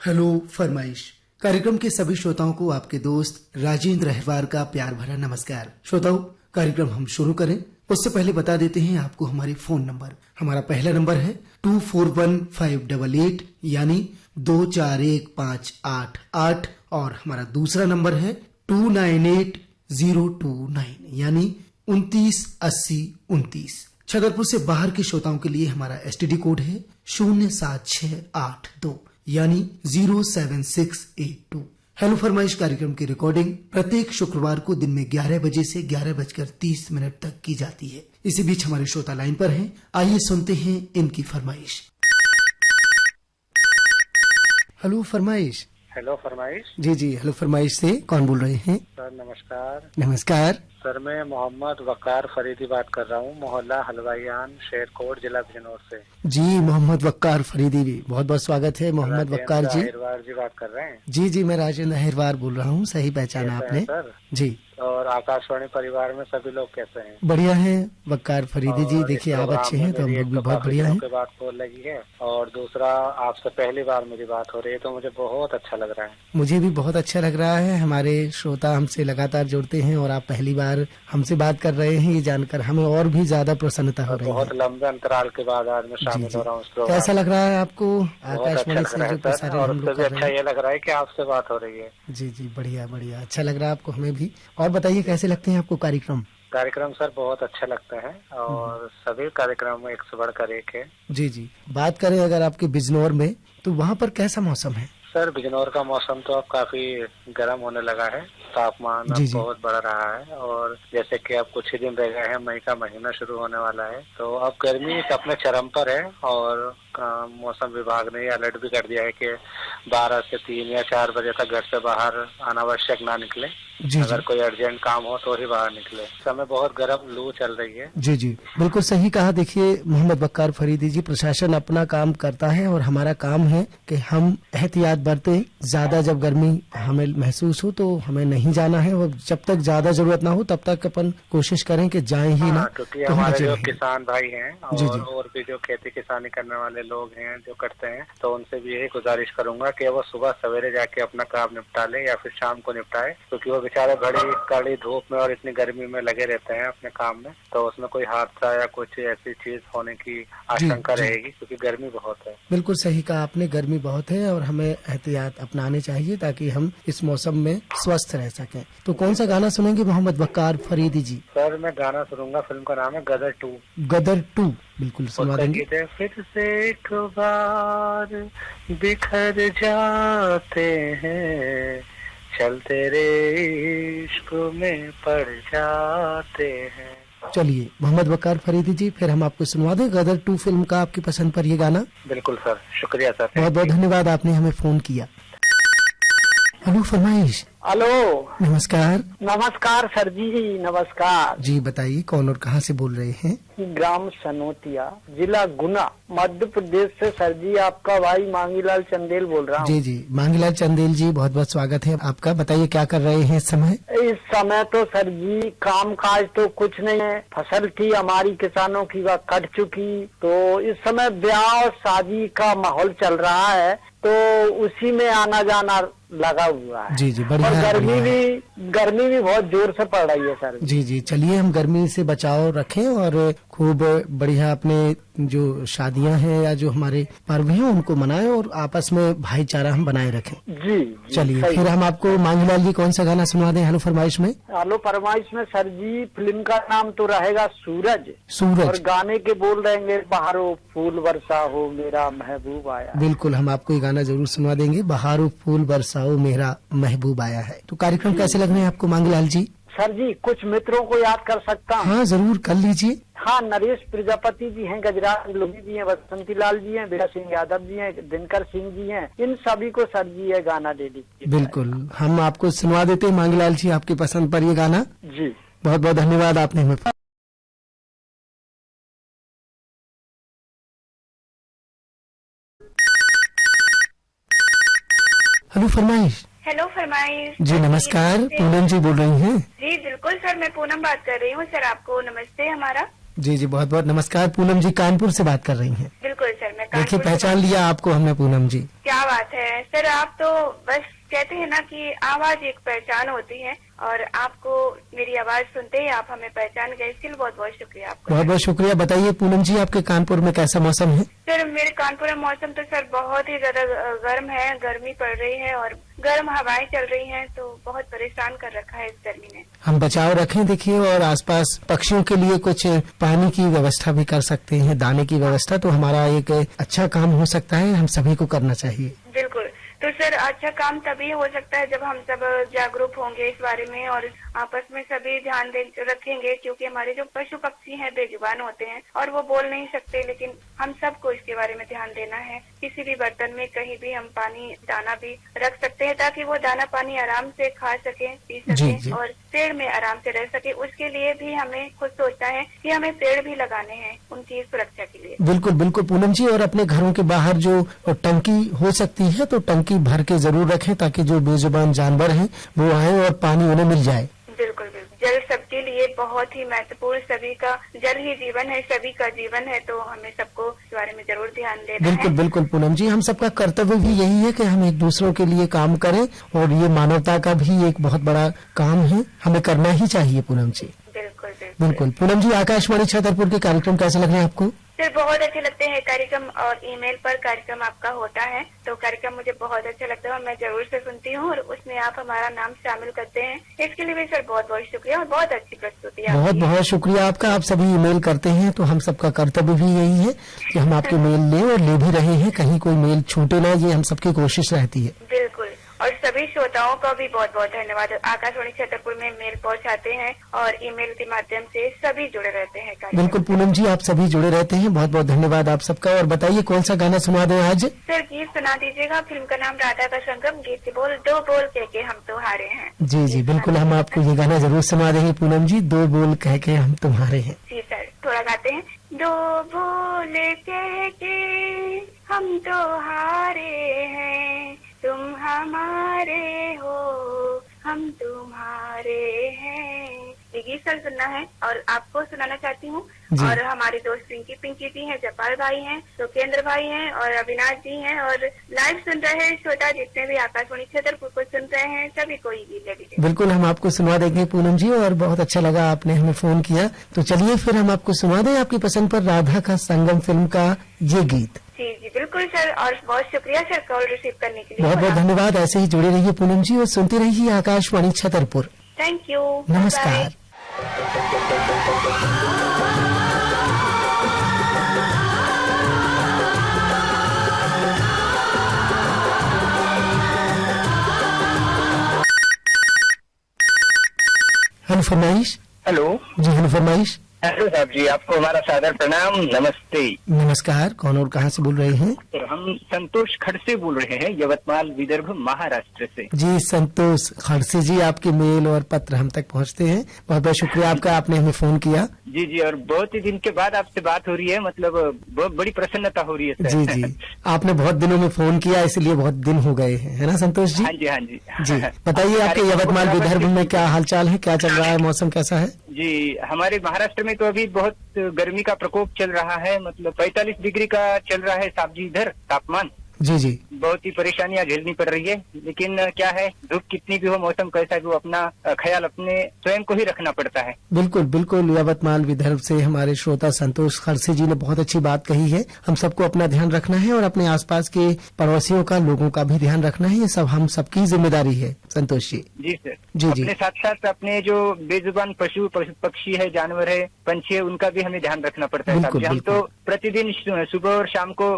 Hello फरमाइश कार्यक्रम के सभी श्रोताओं को आपके दोस्त राजेंद्र अहिरवार का प्यार भरा नमस्कार। श्रोताओं, कार्यक्रम हम शुरू करें उससे पहले बता देते हैं आपको हमारे फोन नंबर। हमारा पहला नंबर है 241588 यानी 241588 और हमारा दूसरा नंबर है 298029 यानी 298029। छतरपुर से बाहर के श्रोताओं के लिए हमारा एसटीडी कोड है 07682 यानी 07682। हेलो फरमाइश कार्यक्रम की रिकॉर्डिंग प्रत्येक शुक्रवार को दिन में 11 बजे से 11:30 तक की जाती है। इसी बीच हमारे श्रोता लाइन पर हैं, आइए सुनते हैं इनकी फरमाइश। हेलो फरमाइश। हेलो फरमाइश। जी जी, हेलो फरमाइश से कौन बोल रहे हैं? सर नमस्कार। नमस्कार सर, मैं मोहम्मद वकार फरीदी बात कर रहा हूँ, मोहल्ला हलवाईयान, शेरकोट, जिला बिजनौर से। जी मोहम्मद वकार फरीदी भी बहुत बहुत स्वागत है। मोहम्मद वकार जी। अहिरवार जी बात कर रहे हैं? जी जी, मैं राजेंद्र अहिरवार बोल रहा हूँ, सही पहचाना आपने सर जी। और आकाशवाणी परिवार में सभी लोग कैसे हैं? बढ़िया हैं वकार फरीदी जी। देखिए आप अच्छे हैं तो हम लोग भी बहुत बढ़िया हैं। बात बोल लगी है और दूसरा आपसे पहली बार मेरी बात हो रही है तो मुझे बहुत अच्छा लग रहा है। मुझे भी बहुत अच्छा लग रहा है। हमारे श्रोता हमसे लगातार जुड़ते हैं और आप पहली बार हमसे बात कर रहे हैं, ये जानकर हमें और भी ज्यादा प्रसन्नता हो रही है। बहुत लंबे अंतराल के बाद आज मैं शामिल हो रहा हूँ। कैसा लग रहा है आपको आकाशवाणी से जो प्रसारण हम लोग कर रहे हैं? अच्छा ये लग रहा है कि आपसे बात हो रही है। जी जी, बढ़िया बढ़िया, अच्छा लग रहा है आपको, हमें भी। और बताइए कैसे लगते हैं आपको कार्यक्रम? सर बहुत अच्छा लगता है और सभी कार्यक्रम में एक से बढ़कर एक है। जी जी, बात करें अगर आपके बिजनौर में तो वहाँ पर कैसा मौसम है? सर बिजनौर का मौसम तो अब काफी गर्म होने लगा है, तापमान अब बहुत बढ़ रहा है और जैसे कि अब कुछ ही दिन रह गए हैं, मई का महीना शुरू होने वाला है तो अब गर्मी अपने चरम पर है और मौसम विभाग ने अलर्ट भी कर दिया है कि 12 से 3 या 4 बजे तक घर से बाहर अनावश्यक ना निकले। अगर कोई अर्जेंट काम हो तो ही बाहर निकले। समय बहुत गर्म लू चल रही है। जी जी, बिल्कुल सही कहा। देखिए मोहम्मद वकार फरीदी जी, प्रशासन अपना काम करता है और हमारा काम है कि हम एहतियात बरतें। ज्यादा जब गर्मी हमें महसूस हो तो हमें नहीं जाना है और जब तक ज्यादा जरूरत ना हो तब तक अपन कोशिश करें कि जाएं ही ना। क्योंकि हमारे जो किसान भाई हैं और भी जो खेती किसानी करने वाले लोग हैं जो करते हैं तो उनसे भी यही गुजारिश करूंगा कि वो सुबह सवेरे जाके अपना काम निपटा ले या फिर शाम को निपटाए, क्योंकि वो बेचारे बड़ी कड़ी धूप में और इतनी गर्मी में लगे रहते हैं अपने काम में, तो उसमें कोई हादसा या कुछ ऐसी चीज होने की आशंका रहेगी क्योंकि गर्मी बहुत है। बिल्कुल सही कहा आपने, गर्मी बहुत है और हमें एहतियात अपनाने चाहिए ताकि हम इस मौसम में स्वस्थ रह सकें। तो कौन सा गाना सुनेंगे मोहम्मद वकार फरीदी जी? सर मैं गाना सुनूंगा, फिल्म का नाम है गदर 2। गदर 2 बिल्कुल सुना देंगे। फिर से एक बार बिखर जाते हैं, चल तेरे इश्क में पड़ जाते हैं। चलिए मोहम्मद वकार फरीदी जी, फिर हम आपको सुनवा दें गदर 2 फिल्म का आपकी पसंद पर ये गाना। बिल्कुल सर, शुक्रिया सर, बहुत बहुत धन्यवाद, आपने हमें फोन किया। हेलो फरमाइश। हेलो नमस्कार। नमस्कार सर जी, नमस्कार जी। बताइए कौन और कहाँ से बोल रहे हैं? ग्राम सनोतिया, जिला गुना, मध्य प्रदेश से सर जी आपका भाई मांगीलाल चंदेल बोल रहा हूँ। जी जी, मांगीलाल चंदेल जी बहुत बहुत स्वागत है आपका। बताइए क्या कर रहे हैं इस समय? इस समय तो सर जी काम काज तो कुछ नहीं है, फसल थी हमारी किसानों की वह कट चुकी, तो इस समय ब्याह और शादी का माहौल चल रहा है तो उसी में आना जाना लगा हुआ है। जी जी, बढ़िया। और गर्मी भी बहुत जोर से पड़ रही है सर जी जी। चलिए हम गर्मी से बचाव रखें और खूब बढ़िया अपने जो शादियां हैं या जो हमारे पर्व हैं उनको मनाएं और आपस में भाईचारा हम बनाए रखें। जी चलिए फिर हम आपको मांगीलाल जी कौन सा गाना सुनवा दें हेलो फरमाइश में? हेलो फरमाइश में सर जी फिल्म का नाम तो रहेगा सूरज। सूरज। और गाने के बोल रहेंगे बहारो फूल वर्षा हो मेरा महबूब आया। बिल्कुल, हम आपको ये गाना जरूर सुनवा देंगे, बहारो फूल बरसाओ मेरा महबूब आया है। तो कार्यक्रम कैसे लग रहे हैं आपको मांगीलाल जी? सर जी कुछ मित्रों को याद कर सकता हूँ? हाँ जरूर कर लीजिए। हाँ, नरेश प्रजापति जी हैं, गजराज लोही जी हैं, बसंती लाल जी हैं, बेरा सिंह यादव जी हैं, दिनकर सिंह जी हैं, इन सभी को सर जी ये गाना दे दीजिए। बिल्कुल, हम आपको सुनवा देते हैं मांगीलाल जी आपकी पसंद पर ये गाना। जी बहुत बहुत धन्यवाद, आपने हमें। हेलो फरमाइश। हेलो फरमाइश जी नमस्कार, पूनम जी बोल रही हैं? जी बिल्कुल सर, मैं पूनम बात कर रही हूँ सर, आपको नमस्ते हमारा। जी जी, बहुत बहुत नमस्कार। पूनम जी कानपुर से बात कर रही हैं? बिल्कुल सर, मैं देखिए पहचान लिया आपको हमने पूनम जी। क्या बात है सर, आप तो बस कहते हैं ना कि आवाज एक पहचान होती है, और आपको मेरी आवाज सुनते ही आप हमें पहचान गए, इसके लिए बहुत बहुत शुक्रिया आपका। बहुत बहुत शुक्रिया। बताइए पूनम जी, आपके कानपुर में कैसा मौसम है? सर मेरे कानपुर में मौसम तो सर बहुत ही ज्यादा गर्म है, गर्मी पड़ रही है और गर्म हवाएं चल रही हैं, तो बहुत परेशान कर रखा है इस गर्मी ने। हम बचाव रखें देखिए, और आसपास पक्षियों के लिए कुछ पानी की व्यवस्था भी कर सकते हैं, दाने की व्यवस्था, तो हमारा एक अच्छा काम हो सकता है, हम सभी को करना चाहिए। बिल्कुल। तो सर अच्छा काम तभी हो सकता है जब हम सब जागरूक होंगे इस बारे में और आपस में सभी ध्यान रखेंगे, क्योंकि हमारे जो पशु पक्षी हैं बेजुबान होते हैं और वो बोल नहीं सकते, लेकिन हम सबको इसके बारे में ध्यान देना है। किसी भी बर्तन में कहीं भी हम पानी दाना भी रख सकते हैं ताकि वो दाना पानी आराम से खा सके, पी सके और पेड़ में आराम से रह सके। उसके लिए भी हमें खुद सोचना है कि हमें पेड़ भी लगाने हैं उनकी सुरक्षा के लिए। बिल्कुल बिल्कुल पूनम जी, और अपने घरों के बाहर जो टंकी हो सकती है तो टंकी भर के जरूर रखें ताकि जो बेजुबान जानवर हैं वो आए और पानी उन्हें मिल जाए। बिल्कुल बिल्कुल। जल सबके लिए बहुत ही महत्वपूर्ण, सभी का जल ही जीवन है, सभी का जीवन है, तो हमें सबको इस बारे में जरूर ध्यान देना है। बिल्कुल बिल्कुल पूनम जी, हम सबका कर्तव्य भी यही है कि हम एक दूसरों के लिए काम करें, और ये मानवता का भी एक बहुत बड़ा काम है, हमें करना ही चाहिए पूनम जी। बिल्कुल बिल्कुल। बिल्कुल पूनम जी, आकाशवाणी छतरपुर के कार्यक्रम कैसे लग रहे हैं आपको? सर बहुत अच्छे लगते हैं कार्यक्रम, और ईमेल पर कार्यक्रम आपका होता है तो कार्यक्रम मुझे बहुत अच्छा लगता है और मैं जरूर से सुनती हूँ, और उसमें आप हमारा नाम शामिल करते हैं, इसके लिए भी सर बहुत बहुत शुक्रिया और बहुत अच्छी प्रस्तुति है। बहुत बहुत शुक्रिया आपका। आप सभी ईमेल करते हैं तो हम सबका कर्तव्य भी यही है कि हम आपके मेल लें, और ले भी रहे हैं, कहीं कोई मेल छूटे ना, ये हम सबकी कोशिश रहती है। बिल्कुल। और सभी श्रोताओं का भी बहुत बहुत धन्यवाद, आकाशवाणी छतरपुर में मेल पहुंचाते हैं और ईमेल के माध्यम से सभी जुड़े रहते हैं। बिल्कुल पूनम जी, आप सभी जुड़े रहते हैं, बहुत बहुत धन्यवाद आप सबका। और बताइए कौन सा गाना सुना दें आज? सर गीत सुना दीजिएगा, फिल्म का नाम राधा का संगम, गीत से बोल दो बोल कह के हम तुम्हारे हैं। जी जी बिल्कुल, हम आपको ये गाना जरूर सुना देंगे पूनम जी, दो बोल कह के हम तुम्हारे हैं। जी सर, थोड़ा गाते हैं। दो बोल कह के हम तुम्हारे हैं, तुम हमारे हो हम तुम्हारे हैं। ये गीत सर सुनना है और आपको सुनाना चाहती हूँ, और हमारे दोस्त पिंकी जी हैं, जपाल भाई हैं, सुकेंद्र भाई हैं और अविनाश जी हैं, और लाइव सुन रहे हैं श्रोता जितने भी आकाशवाणी छतरपुर को सुन रहे हैं, सभी को ये गीत ले लीजिए। बिल्कुल, हम आपको सुनवा देंगे पूनम जी, और बहुत अच्छा लगा आपने हमें फोन किया, तो चलिए फिर हम आपको सुना दें आपकी पसंद पर राधा का संगम फिल्म का ये गीत। जी जी बिल्कुल सर, और बहुत शुक्रिया सर कॉल रिसीव करने के लिए। बहुत बहुत धन्यवाद, ऐसे ही जुड़े रहिए पूनम जी और सुनते रहिए आकाशवाणी छतरपुर। थैंक यू, नमस्कार। फरमाइश। हेलो जी, फरमाइश। हेलो साहब जी, आपको हमारा सादर प्रणाम, नमस्ते। नमस्कार, कौन और कहाँ से बोल रहे हैं? हम संतोष खड़से बोल रहे हैं, यवतमाल विदर्भ महाराष्ट्र से। जी संतोष खड़से जी, आपके मेल और पत्र हम तक पहुँचते हैं, बहुत बहुत शुक्रिया आपका, आपने हमें फोन किया। जी जी, और बहुत ही दिन के बाद आपसे बात हो रही है, मतलब बहुत बड़ी प्रसन्नता हो रही है सर। जी जी, आपने बहुत दिनों में फोन किया, इसलिए बहुत दिन हो गए हैं, है ना संतोष जी? हाँ जी हाँ जी। जी बताइए, आपके यवतमाल विदर्भ में क्या हालचाल है, क्या चल रहा है, मौसम कैसा है? जी, हमारे महाराष्ट्र में तो अभी बहुत गर्मी का प्रकोप चल रहा है, मतलब 45 डिग्री का चल रहा है साहब जी इधर तापमान। जी जी, बहुत ही परेशानियां झेलनी पड़ रही है, लेकिन क्या है, धूप कितनी भी हो, मौसम कैसा भी हो, अपना ख्याल अपने स्वयं को ही रखना पड़ता है। बिल्कुल बिल्कुल, यवतमाल विदर्भ से हमारे श्रोता संतोष खड़से जी ने बहुत अच्छी बात कही है, हम सबको अपना ध्यान रखना है और अपने आसपास के पड़ोसियों का, लोगों का भी ध्यान रखना है, ये सब हम सबकी जिम्मेदारी है संतोष जी। जी सर। जी जी, अपने साथ साथ अपने जो बेजुबान पशु पक्षी है, जानवर है, पंछी है, उनका भी हमें ध्यान रखना पड़ता है। बिल्कुल, हम तो प्रतिदिन सुबह और शाम को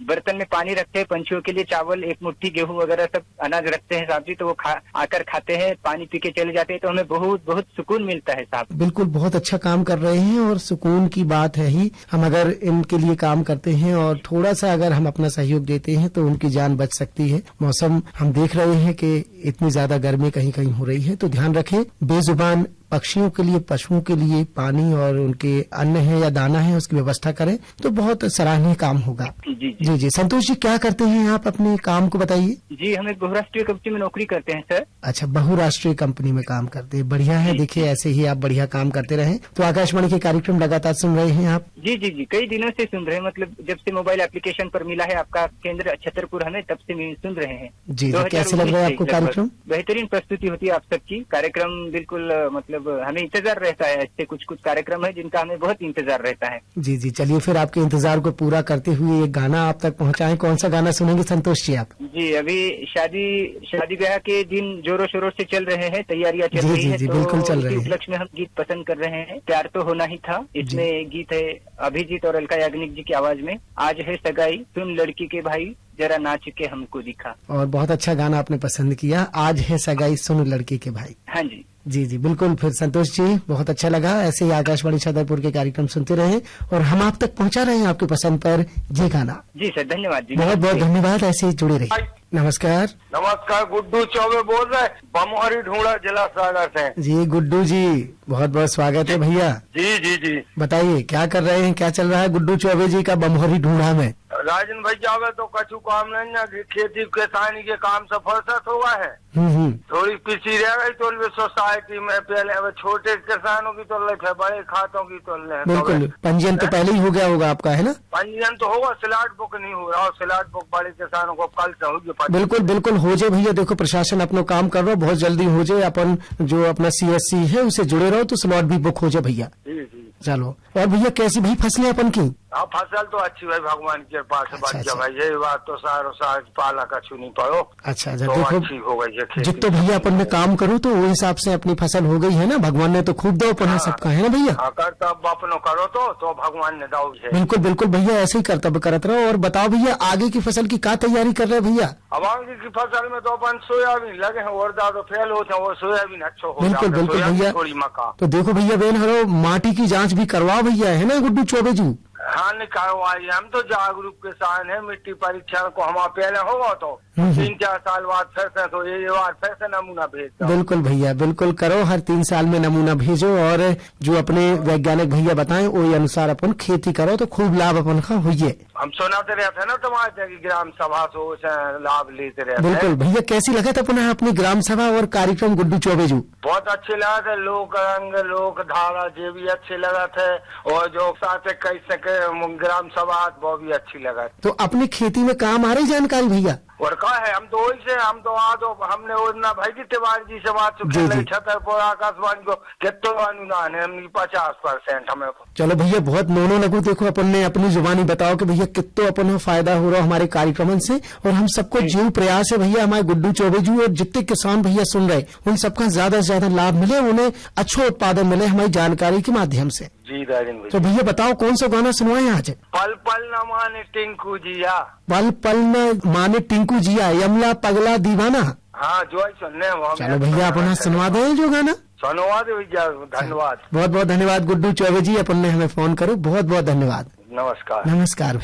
बर्तन में पानी रखते हैं, पंछियों के लिए चावल, एक मुट्ठी गेहूं वगैरह सब अनाज रखते हैं साहब जी, तो वो आकर खाते हैं, पानी पी के चले जाते हैं, तो हमें बहुत बहुत सुकून मिलता है साहब। बिल्कुल, बहुत अच्छा काम कर रहे हैं और सुकून की बात है ही, हम अगर इनके लिए काम करते हैं और थोड़ा सा अगर हम अपना सहयोग देते हैं तो उनकी जान बच सकती है। मौसम हम देख रहे हैं कि इतनी ज्यादा गर्मी कहीं कहीं हो रही है, तो ध्यान रखें, बेजुबान पक्षियों के लिए, पशुओं के लिए पानी और उनके अन्न है या दाना है उसकी व्यवस्था करें तो बहुत सराहनीय काम होगा। जी जी। संतोष जी, क्या करते हैं आप अपने काम को बताइए? जी, हम एक बहुराष्ट्रीय कंपनी में नौकरी करते हैं सर। अच्छा, बहुराष्ट्रीय कंपनी में काम करते हैं, बढ़िया है। देखिए ऐसे ही आप बढ़िया काम करते रहें। तो आकाशवाणी के कार्यक्रम लगातार सुन रहे हैं आप? जी जी जी, कई दिनों से सुन रहे हैं, मतलब जब से मोबाइल एप्लीकेशन पर मिला है आपका केंद्र छतरपुर हमें, तब से सुन रहे हैं। जी, कैसे लग रहा है आपको कार्यक्रम? बेहतरीन प्रस्तुति होती है आप सबकी। कार्यक्रम बिल्कुल मतलब हमें इंतजार रहता है, ऐसे कुछ कुछ कार्यक्रम है जिनका हमें बहुत इंतजार रहता है। जी जी, चलिए फिर आपके इंतजार को पूरा करते हुए एक गाना आप तक पहुंचाएं। कौन सा गाना सुनेंगे संतोष जी आप? जी, अभी शादी ब्याह के दिन जोरों शोरों से चल रहे हैं, तैयारियां चल रही है, तो बिल्कुल चल रही है। उपलक्ष्य में हम गीत पसंद कर रहे हैं। प्यार तो होना ही था, इसमें गीत है अभिजीत और अलका याग्निक जी की आवाज में। आज है सगाई सुन लड़की के भाई, जरा नाच के हमको दिखा। और बहुत अच्छा गाना आपने पसंद किया, आज है सगाई सुन लड़की के भाई। हाँ जी जी जी, बिल्कुल। फिर संतोष जी, बहुत अच्छा लगा। ऐसे ही आकाशवाणी छतरपुर के कार्यक्रम सुनते रहे और हम आप तक पहुंचा रहे हैं आपके पसंद पर ये गाना। जी सर, धन्यवाद जी, बहुत बहुत धन्यवाद। ऐसे ही जुड़े रहिए। नमस्कार। नमस्कार, गुड्डू चौबे बोल रहे, बमोहरी ढूंढा जिला सागर से। जी गुड्डू जी, बहुत बहुत स्वागत है भैया। जी जी जी, बताइए क्या कर रहे हैं, क्या चल रहा है गुड्डू चौबे जी का बमोहरी ढूंढा में? राजन भाई जावे तो कछु काम नहीं ना, खेती किसानी के काम से फुर्सत हुआ है। थोड़ी पीछी रह गई तो सोसाइटी में पहले, अब छोटे किसानों की तो ले, बड़े खातों की तो ले। बिल्कुल, पंजीयन तो पहले ही हो गया होगा आपका, है ना? पंजीयन तो होगा, स्लॉट बुक नहीं हो रहा, स्लॉट बुक बड़े किसानों को कल से होगी। बिल्कुल बिल्कुल हो जाए भैया। देखो प्रशासन अपना काम कर रहा है, बहुत जल्दी हो जाए। अपन जो अपना CSC है उसे जुड़े रहो तो स्लॉट भी बुक हो जाए भैया। चलो, और भैया कैसी भाई फसलें अपन की? हाँ, फसल तो अच्छी भाई, भगवान के पास बच गया भाई। ये बात तो सारा पाला का छू नहीं पाओ। अच्छा, तो देखो अच्छी हो गई है जब तो भैया अपन में काम करो तो वो हिसाब से अपनी फसल हो गई है ना। भगवान ने तो खूब दो पना सबका, है ना भैया? कर्तव्य अपनो करो तो भगवान ने दाऊ है। बिल्कुल बिल्कुल भैया, ऐसे ही कर्तव्य करते रहो। और बताओ भैया, आगे की फसल की क्या तैयारी कर रहे हैं भैया? अब आगे की फसल में तो अपन सोयाबीन लगे हैं, और तो फेल होते हैं, वो सोयाबीन अच्छा हो। बिल्कुल बिल्कुल भैया। थोड़ी मक्का तो देखो भैया, बेन हरो माटी की जाँच भी करवाओ भैया, है ना गुड्डू चौबे जी? हाँ, निकालवाई। हम तो जागरूक किसान है, मिट्टी परीक्षण को हम पहले होगा तो 3-4 साल बाद फिर से, तो ये बार फिर से नमूना भेजता। बिल्कुल भैया, बिल्कुल करो, हर 3 साल में नमूना भेजो और जो अपने वैज्ञानिक भैया बताएं वही अनुसार अपन खेती करो तो खूब लाभ अपन का हुई। हम सुनाते रहते हैं ना तुम्हारे की ग्राम सभा से लाभ लेते रहते। बिल्कुल भैया, कैसी लगा था पुनः अपनी ग्राम सभा और कार्यक्रम गुड्डू चौबे जी? बहुत अच्छे लगा थे, लोक रंग लोक धारा जो भी अच्छे लगा थे, और जो साथ कह सके ग्राम सभा वो भी अच्छी लगा। तो अपनी खेती में काम आ रही जानकारी भैया? और कहा है, हम तो वही से, हम तो हमने भाई जी तिवारी जी से बात छतरपुर आकाशवाणी को कितो अनुदान है, 50% हमें। चलो भैया, बहुत नोनो लगू। देखो अपन ने अपनी जुबानी बताओ कि भैया कितो अपन फायदा हो रहा हमारे कार्यक्रम से, और हम सबको जीव प्रयास है भैया हमारे गुड्डू चौबे जी और जितने किसान भैया सुन रहे उन सबका ज्यादा से ज्यादा लाभ मिले, उन्हें अच्छा उत्पादन मिले हमारी जानकारी के माध्यम से। जी राजन भाई। तो भैया बताओ कौन सा गाना सुनवाए आज? पल पल न माने टिंकू जिया। पल पल न माने टिंकू जिया, यमला पगला दीवाना। हाँ, जो सुनने। चलो भैया अपना सुनवा दे जो गाना। सुनवा दे भैया, धन्यवाद। बहुत बहुत धन्यवाद गुड्डू चौबे जी, अपन ने हमें फोन करो। बहुत बहुत धन्यवाद। नमस्कार। नमस्कार।